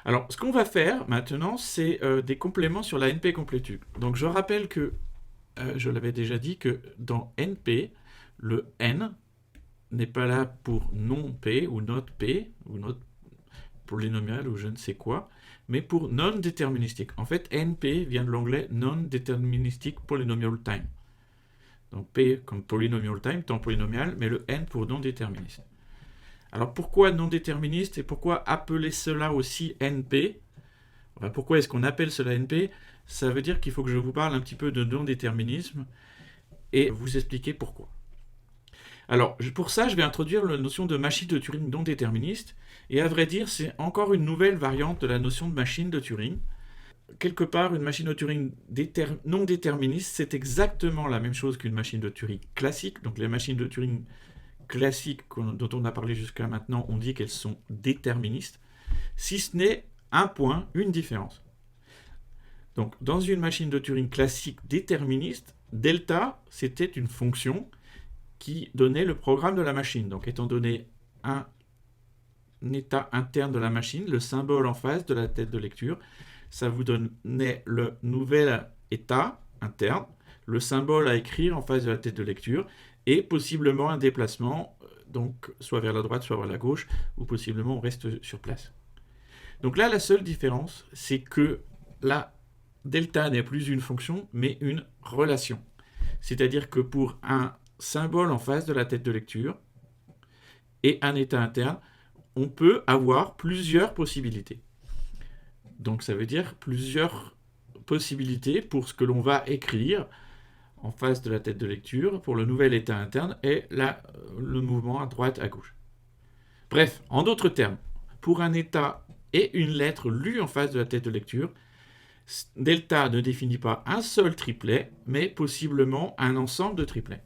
Alors, ce qu'on va faire maintenant, c'est des compléments sur la NP complétude. Donc, je rappelle que, je l'avais déjà dit, que dans NP, le N n'est pas là pour non P ou not P ou not polynomial ou je ne sais quoi, mais pour non déterministique. En fait, NP vient de l'anglais non deterministic polynomial time. Donc P comme polynomial time, temps polynomial, mais le N pour non déterministe. Alors pourquoi non déterministe et pourquoi appeler cela aussi NP? Enfin, pourquoi est-ce qu'on appelle cela NP? Ça veut dire qu'il faut que je vous parle un petit peu de non-déterminisme et vous expliquer pourquoi. Alors, pour ça, je vais introduire la notion de machine de Turing non déterministe, et à vrai dire, c'est encore une nouvelle variante de la notion de machine de Turing. Quelque part, une machine de Turing non déterministe, c'est exactement la même chose qu'une machine de Turing classique. Donc les machines de Turing classiques dont on a parlé jusqu'à maintenant, on dit qu'elles sont déterministes, si ce n'est un point, une différence. Donc dans une machine de Turing classique déterministe, delta, c'était une fonction qui donnait le programme de la machine. Donc étant donné un état interne de la machine, le symbole en face de la tête de lecture, ça vous donnait le nouvel état interne, le symbole à écrire en face de la tête de lecture, et possiblement un déplacement, donc soit vers la droite, soit vers la gauche, ou possiblement on reste sur place. Donc là, la seule différence, c'est que la delta n'est plus une fonction, mais une relation. C'est-à-dire que pour un symbole en face de la tête de lecture et un état interne, on peut avoir plusieurs possibilités. Donc ça veut dire plusieurs possibilités pour ce que l'on va écrire en face de la tête de lecture pour le nouvel état interne et le mouvement à droite, à gauche. Bref, en d'autres termes, pour un état et une lettre lue en face de la tête de lecture, delta ne définit pas un seul triplet, mais possiblement un ensemble de triplets.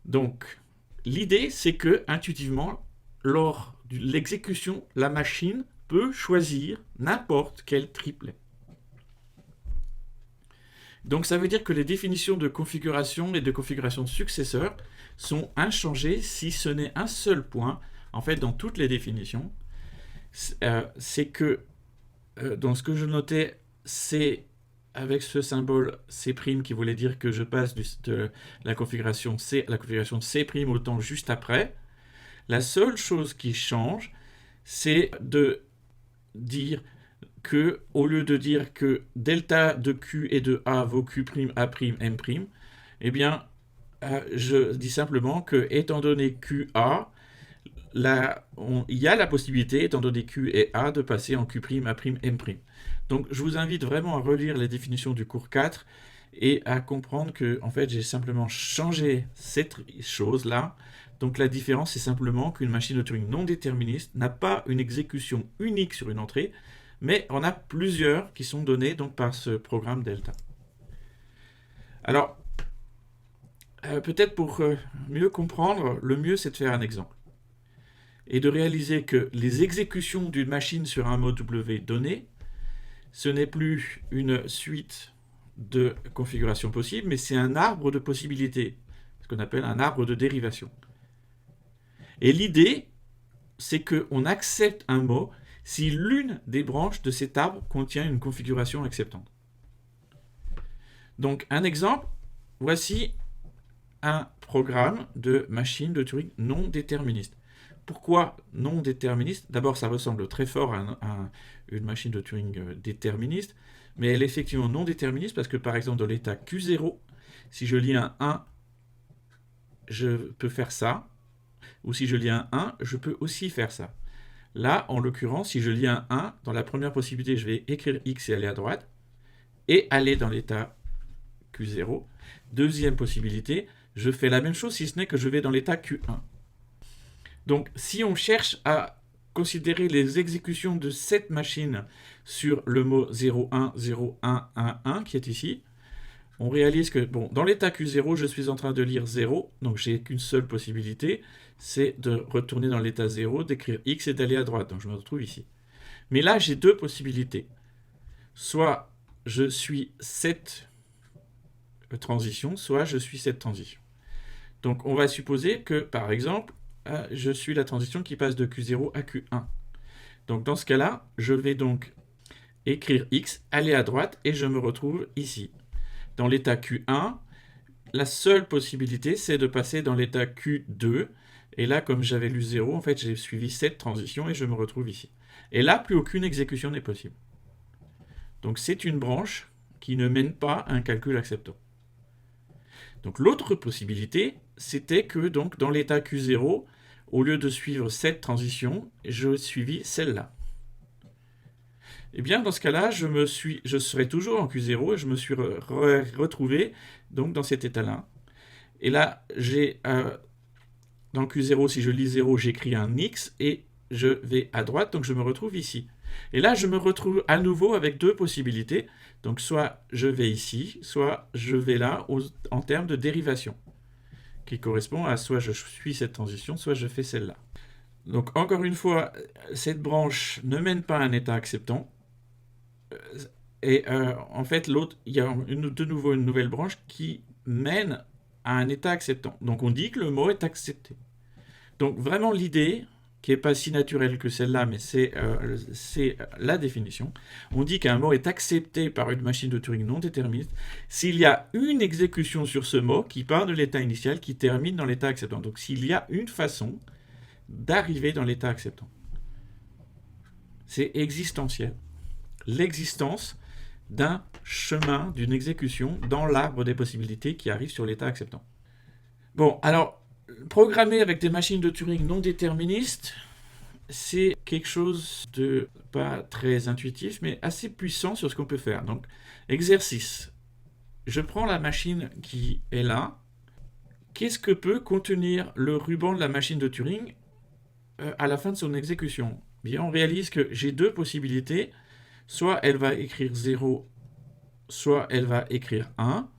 Donc, l'idée, c'est que, intuitivement, lors de l'exécution, la machine peut choisir n'importe quel triplet. Donc ça veut dire que les définitions de configuration et de configuration de successeur sont inchangées si ce n'est un seul point, en fait, dans toutes les définitions. C'est que, dans ce que je notais, c'est avec ce symbole C' qui voulait dire que je passe de la configuration C à la configuration C' au temps juste après. La seule chose qui change, c'est de dire que, au lieu de dire que delta de Q et de A vaut Q', A', M', eh bien, je dis simplement que, étant donné QA, il y a la possibilité, étant donné Q et A, de passer en Q', A', M'. Donc, je vous invite vraiment à relire les définitions du cours 4 et à comprendre que, en fait, j'ai simplement changé cette chose-là. Donc, la différence, c'est simplement qu'une machine de Turing non déterministe n'a pas une exécution unique sur une entrée, mais on a plusieurs qui sont donnés donc, par ce programme delta. Alors, peut-être pour mieux comprendre, le mieux, c'est de faire un exemple et de réaliser que les exécutions d'une machine sur un mot W donné, ce n'est plus une suite de configurations possibles, mais c'est un arbre de possibilités, ce qu'on appelle un arbre de dérivation. Et l'idée, c'est qu'on accepte un mot si l'une des branches de cet arbre contient une configuration acceptante. Donc, un exemple, voici un programme de machine de Turing non déterministe. Pourquoi non déterministe? D'abord, ça ressemble très fort à une machine de Turing déterministe, mais elle est effectivement non déterministe parce que, par exemple, dans l'état Q0, si je lis un 1, je peux faire ça, ou si je lis un 1, je peux aussi faire ça. Là, en l'occurrence, si je lis un 1, dans la première possibilité, je vais écrire X et aller à droite, et aller dans l'état Q0. Deuxième possibilité, je fais la même chose si ce n'est que je vais dans l'état Q1. Donc, si on cherche à considérer les exécutions de cette machine sur le mot 0,1, 0,1, 1, 1 qui est ici, on réalise que, bon, dans l'état Q0, je suis en train de lire 0, donc j'ai qu'une seule possibilité, c'est de retourner dans l'état 0, d'écrire X et d'aller à droite, donc je me retrouve ici. Mais là, j'ai deux possibilités. Soit je suis cette transition, soit je suis cette transition. Donc on va supposer que, par exemple, je suis la transition qui passe de Q0 à Q1. Donc dans ce cas-là, je vais donc écrire X, aller à droite, et je me retrouve ici. Dans l'état Q1, la seule possibilité, c'est de passer dans l'état Q2. Et là, comme j'avais lu 0, en fait, j'ai suivi cette transition et je me retrouve ici. Et là, plus aucune exécution n'est possible. Donc c'est une branche qui ne mène pas à un calcul acceptant. Donc l'autre possibilité, c'était que donc, dans l'état Q0, au lieu de suivre cette transition, je suivis celle-là. Eh bien, dans ce cas-là, je serai toujours en Q0 et je me suis retrouvé donc, dans cet état-là. Et là, dans Q0, si je lis 0, j'écris un X et je vais à droite, donc je me retrouve ici. Et là, je me retrouve à nouveau avec deux possibilités. Donc, soit je vais ici, soit je vais là en termes de dérivation, qui correspond à soit je suis cette transition, soit je fais celle-là. Donc, encore une fois, cette branche ne mène pas à un état acceptant. Et en fait, l'autre, il y a de nouveau une nouvelle branche qui mène à un état acceptant. Donc, on dit que le mot est accepté. Donc, vraiment, l'idée, qui n'est pas si naturelle que celle-là, mais c'est la définition. On dit qu'un mot est accepté par une machine de Turing non déterministe s'il y a une exécution sur ce mot qui part de l'état initial, qui termine dans l'état acceptant. Donc, s'il y a une façon d'arriver dans l'état acceptant. C'est existentiel. L'existence d'un chemin, d'une exécution dans l'arbre des possibilités qui arrive sur l'état acceptant. Bon, alors, programmer avec des machines de Turing non déterministes, c'est quelque chose de pas très intuitif, mais assez puissant sur ce qu'on peut faire. Donc, exercice. Je prends la machine qui est là. Qu'est-ce que peut contenir le ruban de la machine de Turing à la fin de son exécution ? Bien, on réalise que j'ai deux possibilités. Soit elle va écrire 0, soit elle va écrire 1,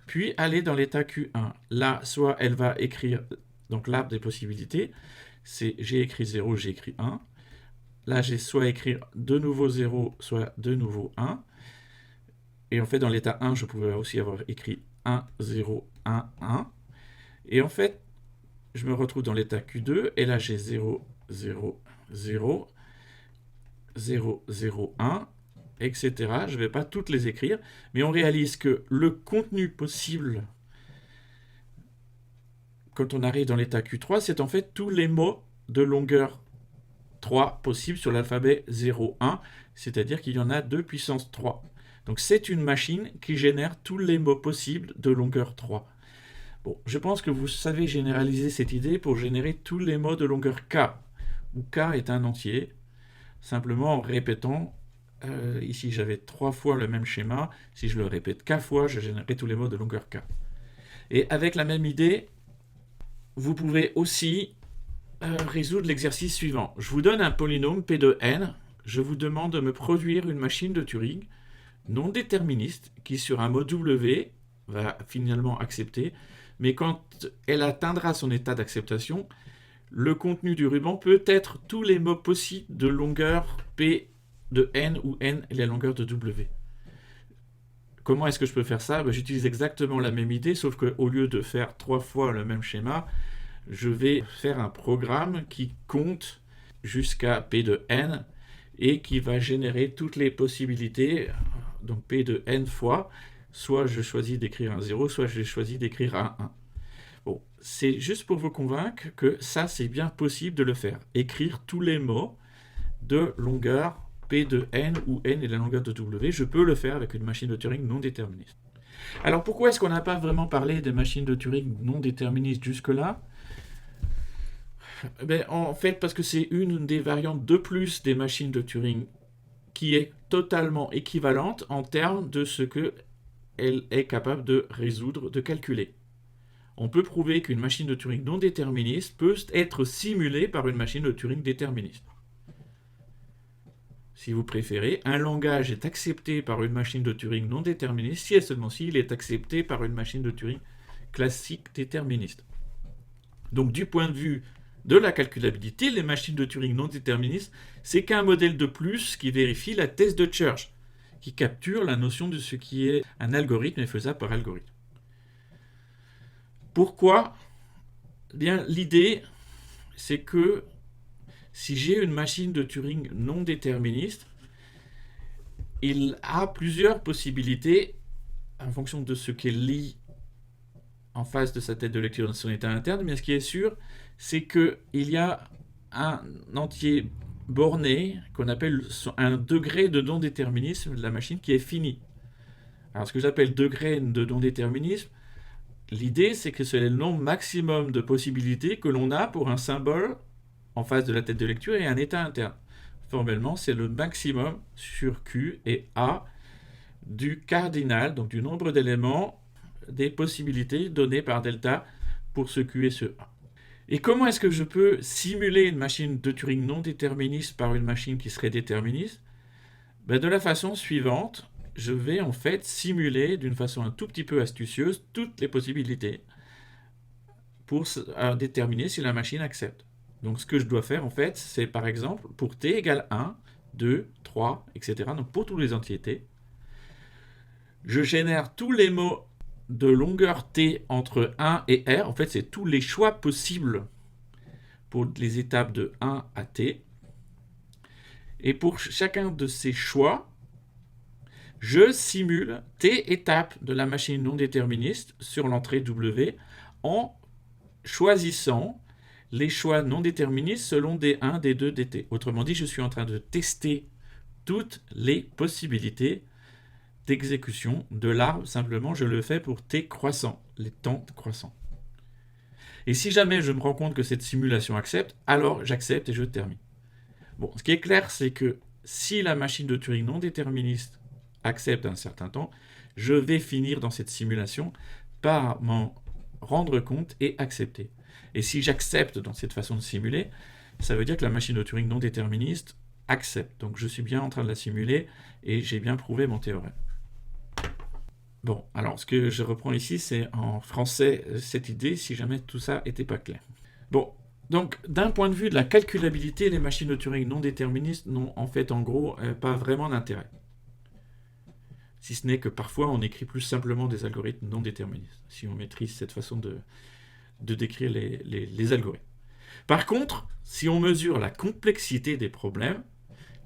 puis aller dans l'état Q1. Là, soit elle va écrire, donc l'arbre des possibilités, c'est j'ai écrit 0, j'ai écrit 1. Là, j'ai soit écrire de nouveau 0, soit de nouveau 1. Et en fait, dans l'état 1, je pouvais aussi avoir écrit 1, 0, 1, 1. Et en fait, je me retrouve dans l'état Q2, et là, j'ai 0, 0, 0, 0, 0, 1, etc. Je ne vais pas toutes les écrire, mais on réalise que le contenu possible quand on arrive dans l'état Q3, c'est en fait tous les mots de longueur 3 possibles sur l'alphabet 0, 1, c'est-à-dire qu'il y en a 2 puissance 3. Donc c'est une machine qui génère tous les mots possibles de longueur 3. Bon, je pense que vous savez généraliser cette idée pour générer tous les mots de longueur K, où K est un entier, simplement en répétant. Ici, j'avais 3 fois le même schéma. Si je le répète K fois, je générerai tous les mots de longueur K. Et avec la même idée, vous pouvez aussi résoudre l'exercice suivant. Je vous donne un polynôme P de n. Je vous demande de me produire une machine de Turing non déterministe qui, sur un mot W, va finalement accepter. Mais quand elle atteindra son état d'acceptation, le contenu du ruban peut être tous les mots possibles de longueur P de n, où n est la longueur de W. Comment est-ce que je peux faire ça ? J'utilise exactement la même idée, sauf qu'au lieu de faire 3 fois le même schéma, je vais faire un programme qui compte jusqu'à P de n et qui va générer toutes les possibilités, donc P de n fois, soit je choisis d'écrire un 0, soit je choisis d'écrire un 1. Bon, c'est juste pour vous convaincre que ça, c'est bien possible de le faire. Écrire tous les mots de longueur P de n, où n est la longueur de W, je peux le faire avec une machine de Turing non déterministe. Alors pourquoi est-ce qu'on n'a pas vraiment parlé des machines de Turing non déterministes jusque-là ? En fait, parce que c'est une des variantes de plus des machines de Turing qui est totalement équivalente en termes de ce qu'elle est capable de résoudre, de calculer. On peut prouver qu'une machine de Turing non déterministe peut être simulée par une machine de Turing déterministe. Si vous préférez, un langage est accepté par une machine de Turing non déterministe si et seulement s'il est accepté par une machine de Turing classique déterministe. Donc du point de vue de la calculabilité, les machines de Turing non déterministes, c'est qu'un modèle de plus qui vérifie la thèse de Church, qui capture la notion de ce qui est un algorithme et faisable par algorithme. Pourquoi ? Bien, l'idée c'est que si j'ai une machine de Turing non déterministe, il a plusieurs possibilités en fonction de ce qu'elle lit en face de sa tête de lecture dans son état interne, mais ce qui est sûr, c'est qu'il y a un entier borné qu'on appelle un degré de non-déterminisme de la machine qui est fini. Alors ce que j'appelle degré de non-déterminisme, l'idée c'est que c'est le nombre maximum de possibilités que l'on a pour un symbole en face de la tête de lecture et un état interne. Formellement, c'est le maximum sur Q et A du cardinal, donc du nombre d'éléments des possibilités données par delta pour ce Q et ce A. Et comment est-ce que je peux simuler une machine de Turing non déterministe par une machine qui serait déterministe? De la façon suivante, je vais en fait simuler d'une façon un tout petit peu astucieuse toutes les possibilités pour déterminer si la machine accepte. Donc ce que je dois faire en fait, c'est par exemple pour t égale 1, 2, 3, etc. Donc pour tous les entiers t, je génère tous les mots de longueur t entre 1 et r. En fait, c'est tous les choix possibles pour les étapes de 1 à t. Et pour chacun de ces choix, je simule t étapes de la machine non déterministe sur l'entrée W en choisissant les choix non déterministes selon D1, D2, Dt. Autrement dit, je suis en train de tester toutes les possibilités d'exécution de l'arbre. Simplement, je le fais pour t croissant, les temps croissants. Et si jamais je me rends compte que cette simulation accepte, alors j'accepte et je termine. Bon, ce qui est clair, c'est que si la machine de Turing non déterministe accepte un certain temps, je vais finir dans cette simulation par m'en rendre compte et accepter. Et si j'accepte dans cette façon de simuler, ça veut dire que la machine de Turing non déterministe accepte. Donc je suis bien en train de la simuler et j'ai bien prouvé mon théorème. Bon, alors ce que je reprends ici, c'est en français cette idée, si jamais tout ça n'était pas clair. Bon, donc d'un point de vue de la calculabilité, les machines de Turing non déterministes n'ont en fait en gros pas vraiment d'intérêt. Si ce n'est que parfois on écrit plus simplement des algorithmes non déterministes, si on maîtrise cette façon de décrire les algorithmes. Par contre, si on mesure la complexité des problèmes,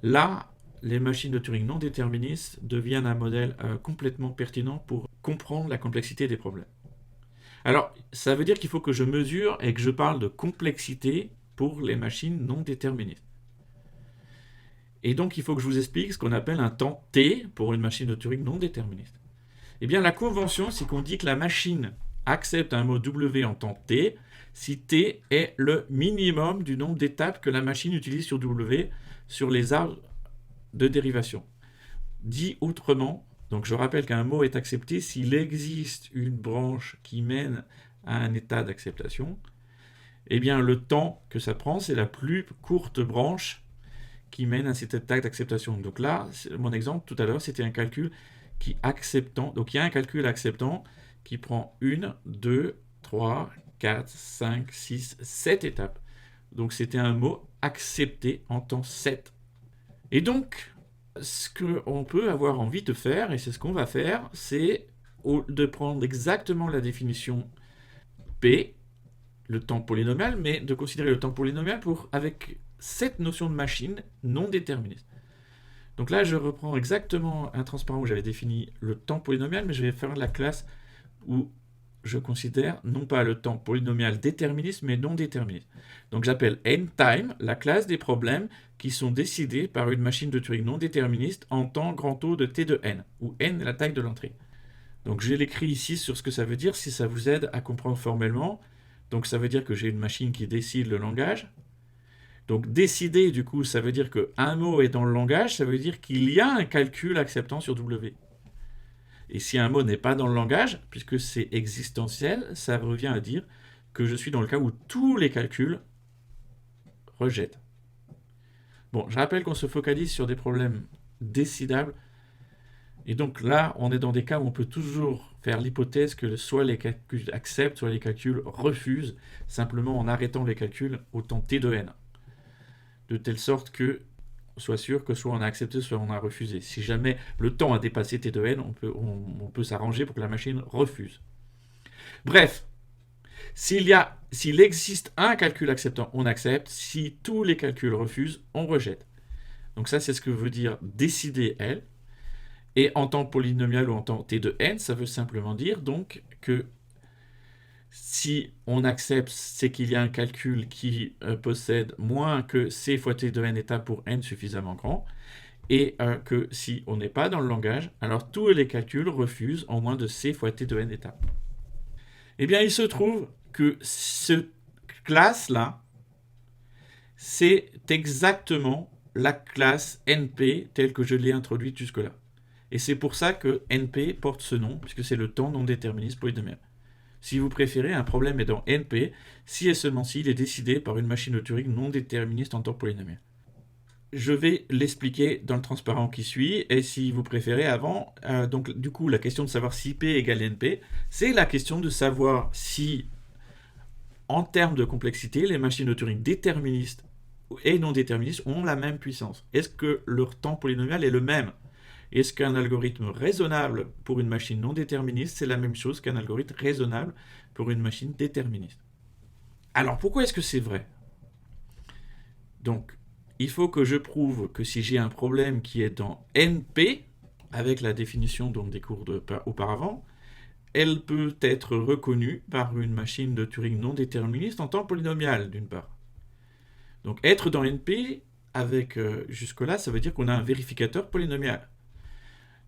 là, les machines de Turing non déterministes deviennent un modèle complètement pertinent pour comprendre la complexité des problèmes. Alors, ça veut dire qu'il faut que je mesure et que je parle de complexité pour les machines non déterministes. Et donc, il faut que je vous explique ce qu'on appelle un temps t pour une machine de Turing non déterministe. Eh bien, la convention, c'est qu'on dit que la machine accepte un mot W en temps t si t est le minimum du nombre d'étapes que la machine utilise sur W sur les arbres de dérivation. Dit autrement, donc je rappelle qu'un mot est accepté s'il existe une branche qui mène à un état d'acceptation. Eh bien, le temps que ça prend, c'est la plus courte branche qui mène à cet état d'acceptation. Donc là, mon exemple tout à l'heure, c'était un calcul qui acceptant. Donc il y a un calcul acceptant qui prend 1, 2, 3, 4, 5, 6, 7 étapes. Donc c'était un mot accepté en temps 7. Et donc, ce qu'on peut avoir envie de faire, et c'est ce qu'on va faire, c'est de prendre exactement la définition P, le temps polynomial, mais de considérer le temps polynomial avec cette notion de machine non déterministe. Donc là, je reprends exactement un transparent où j'avais défini le temps polynomial, mais je vais faire la classe où je considère non pas le temps polynomial déterministe, mais non déterministe. Donc j'appelle n-time la classe des problèmes qui sont décidés par une machine de Turing non déterministe en temps grand O de t de n, où n est la taille de l'entrée. Donc je l'écris ici sur ce que ça veut dire, si ça vous aide à comprendre formellement. Donc ça veut dire que j'ai une machine qui décide le langage. Donc décider, du coup, ça veut dire qu'un mot est dans le langage, ça veut dire qu'il y a un calcul acceptant sur W. Et si un mot n'est pas dans le langage, puisque c'est existentiel, ça revient à dire que je suis dans le cas où tous les calculs rejettent. Bon, je rappelle qu'on se focalise sur des problèmes décidables. Et donc là, on est dans des cas où on peut toujours faire l'hypothèse que soit les calculs acceptent, soit les calculs refusent, simplement en arrêtant les calculs au temps t de n. De telle sorte que soit sûr que soit on a accepté, soit on a refusé. Si jamais le temps a dépassé t de n, on peut s'arranger pour que la machine refuse. Bref, S'il existe un calcul acceptant, on accepte. Si tous les calculs refusent, on rejette. Donc ça, c'est ce que veut dire décider L. Et en temps polynomial ou en temps t de n, ça veut simplement dire donc que si on accepte, c'est qu'il y a un calcul qui possède moins que c fois t de n étapes pour n suffisamment grand, et que si on n'est pas dans le langage, alors tous les calculs refusent en moins de c fois t de n étapes. Eh bien, il se trouve que cette classe-là, c'est exactement la classe NP telle que je l'ai introduite jusque-là. Et c'est pour ça que NP porte ce nom, puisque c'est le temps non déterministe polynomial. Si vous préférez, un problème est dans NP, si et seulement s'il est décidé par une machine de Turing non déterministe en temps polynomial. Je vais l'expliquer dans le transparent qui suit, et si vous préférez avant, donc du coup la question de savoir si P égale NP, c'est la question de savoir si, en termes de complexité, les machines de Turing déterministes et non déterministes ont la même puissance. Est-ce que leur temps polynomial est le même? Est-ce qu'un algorithme raisonnable pour une machine non déterministe, c'est la même chose qu'un algorithme raisonnable pour une machine déterministe? Alors, pourquoi est-ce que c'est vrai? Donc, il faut que je prouve que si j'ai un problème qui est dans NP, avec la définition donc, des cours auparavant, elle peut être reconnue par une machine de Turing non déterministe en temps polynomial, d'une part. Donc, être dans NP, avec jusque-là, ça veut dire qu'on a un vérificateur polynomial.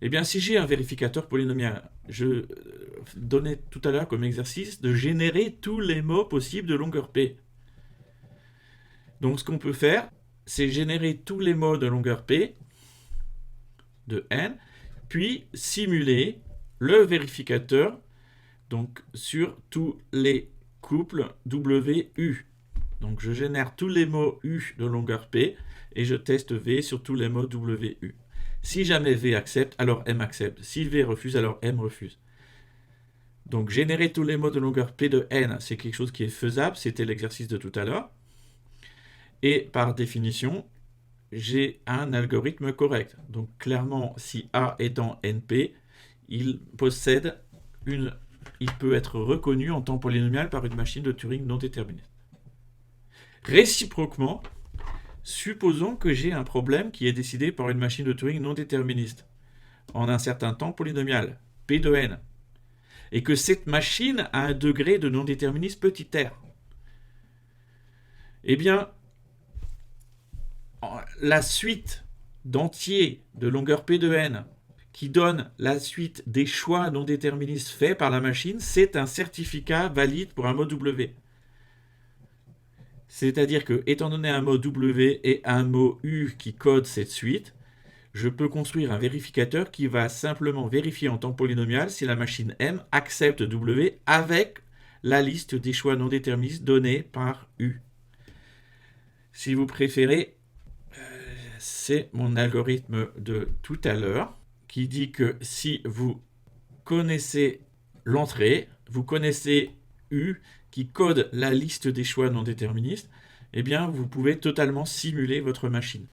Eh bien, si j'ai un vérificateur polynomial, je donnais tout à l'heure comme exercice de générer tous les mots possibles de longueur P. Donc, ce qu'on peut faire, c'est générer tous les mots de longueur P de n, puis simuler le vérificateur donc, sur tous les couples WU. Donc, je génère tous les mots U de longueur P et je teste V sur tous les mots WU. Si jamais V accepte, alors M accepte. Si V refuse, alors M refuse. Donc générer tous les mots de longueur P de n, c'est quelque chose qui est faisable, c'était l'exercice de tout à l'heure. Et par définition, j'ai un algorithme correct. Donc clairement, si A est dans NP, il peut être reconnu en temps polynomial par une machine de Turing non déterminée. Réciproquement, supposons que j'ai un problème qui est décidé par une machine de Turing non déterministe en un certain temps polynomial, P de n, et que cette machine a un degré de non-déterminisme petit r. Eh bien, la suite d'entiers de longueur P de n qui donne la suite des choix non déterministes faits par la machine, c'est un certificat valide pour un mot W. C'est-à-dire que, étant donné un mot W et un mot U qui code cette suite, je peux construire un vérificateur qui va simplement vérifier en temps polynomial si la machine M accepte W avec la liste des choix non déterministes donnés par U. Si vous préférez, c'est mon algorithme de tout à l'heure qui dit que si vous connaissez l'entrée, vous connaissez U qui code la liste des choix non déterministes, eh bien vous pouvez totalement simuler votre machine.